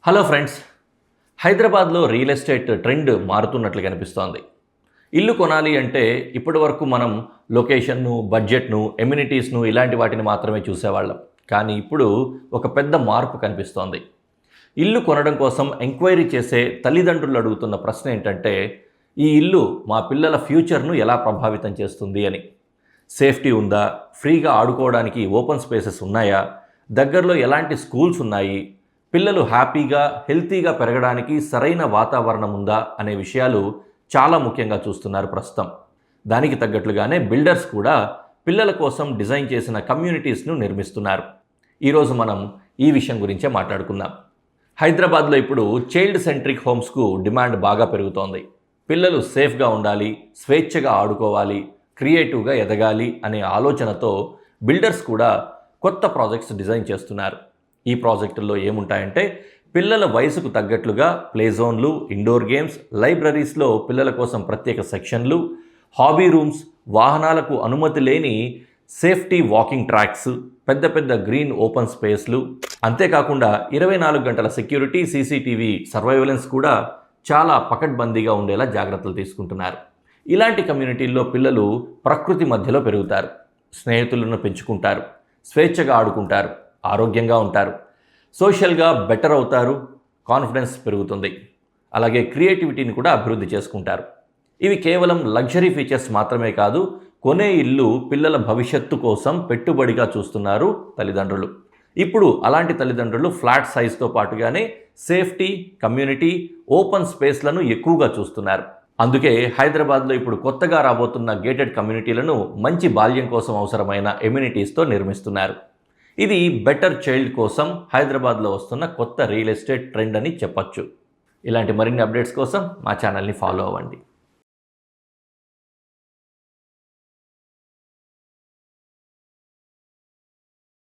Hello friends, హైదరాబాద్లో real estate trend మారుతున్నట్లు కనిపిస్తోంది. ఇల్లు కొనాలి అంటే ఇప్పటివరకు మనం లొకేషన్ను, బడ్జెట్ను, ఎమ్యూనిటీస్ను ఇలాంటి వాటిని మాత్రమే చూసేవాళ్ళం. కానీ ఇప్పుడు ఒక పెద్ద మార్పు కనిపిస్తోంది. ఇల్లు కొనడం కోసం ఎంక్వైరీ చేసే తల్లిదండ్రులు అడుగుతున్న ప్రశ్న ఏంటంటే, ఈ ఇల్లు మా పిల్లల ఫ్యూచర్ను ఎలా ప్రభావితం చేస్తుంది అని. సేఫ్టీ ఉందా, ఫ్రీగా ఆడుకోవడానికి ఓపెన్ స్పేసెస్ ఉన్నాయా, దగ్గరలో ఎలాంటి స్కూల్స్ ఉన్నాయి, పిల్లలు హ్యాపీగా హెల్తీగా పెరగడానికి సరైన వాతావరణం ఉందా అనే విషయాలు చాలా ముఖ్యంగా చూస్తున్నారు ప్రస్తుతం. దానికి తగ్గట్లుగానే బిల్డర్స్ కూడా పిల్లల కోసం డిజైన్ చేసిన కమ్యూనిటీస్ను నిర్మిస్తున్నారు. ఈరోజు మనం ఈ విషయం గురించే మాట్లాడుకుందాం. హైదరాబాద్లో ఇప్పుడు చైల్డ్ సెంట్రిక్ హోమ్స్కు డిమాండ్ బాగా పెరుగుతోంది. పిల్లలు సేఫ్గా ఉండాలి, స్వేచ్ఛగా ఆడుకోవాలి, క్రియేటివ్గా ఎదగాలి అనే ఆలోచనతో బిల్డర్స్ కూడా కొత్త ప్రాజెక్ట్స్ డిజైన్ చేస్తున్నారు. ఈ ప్రాజెక్టుల్లో ఏముంటాయంటే, పిల్లల వయసుకు తగ్గట్లుగా ప్లే జోన్లు, ఇండోర్ గేమ్స్, లైబ్రరీస్లో పిల్లల కోసం ప్రత్యేక సెక్షన్లు, హాబీ రూమ్స్, వాహనాలకు అనుమతి లేని సేఫ్టీ వాకింగ్ ట్రాక్స్, పెద్ద పెద్ద గ్రీన్ ఓపెన్ స్పేస్లు, అంతేకాకుండా 24 గంటల సెక్యూరిటీ, సీసీటీవీ సర్వైలెన్స్ కూడా చాలా పకడ్బందీగా ఉండేలా జాగ్రత్తలు తీసుకుంటున్నారు. ఇలాంటి కమ్యూనిటీల్లో పిల్లలు ప్రకృతి మధ్యలో పెరుగుతారు, స్నేహితులను పెంచుకుంటారు, స్వేచ్ఛగా ఆడుకుంటారు, ఆరోగ్యంగా ఉంటారు, సోషల్గా బెటర్ అవుతారు, కాన్ఫిడెన్స్ పెరుగుతుంది, అలాగే క్రియేటివిటీని కూడా అభివృద్ధి చేసుకుంటారు. ఇవి కేవలం లగ్జరీ ఫీచర్స్ మాత్రమే కాదు, కొనే ఇల్లు పిల్లల భవిష్యత్తు కోసం పెట్టుబడిగా చూస్తున్నారు తల్లిదండ్రులు. ఇప్పుడు అలాంటి తల్లిదండ్రులు ఫ్లాట్ సైజ్తో పాటుగానే సేఫ్టీ, కమ్యూనిటీ, ఓపెన్ స్పేస్లను ఎక్కువగా చూస్తున్నారు. అందుకే హైదరాబాద్లో ఇప్పుడు కొత్తగా రాబోతున్న గేటెడ్ కమ్యూనిటీలను మంచి బాల్యం కోసం అవసరమైన ఎమ్యూనిటీస్తో నిర్మిస్తున్నారు. ఇది బెటర్ చైల్డ్ కోసం హైదరాబాద్లో వస్తున్న కొత్త రియల్ ఎస్టేట్ ట్రెండ్ అని చెప్పొచ్చు. ఇలాంటి మరిన్ని అప్డేట్స్ కోసం మా ఛానల్ని ఫాలో అవ్వండి.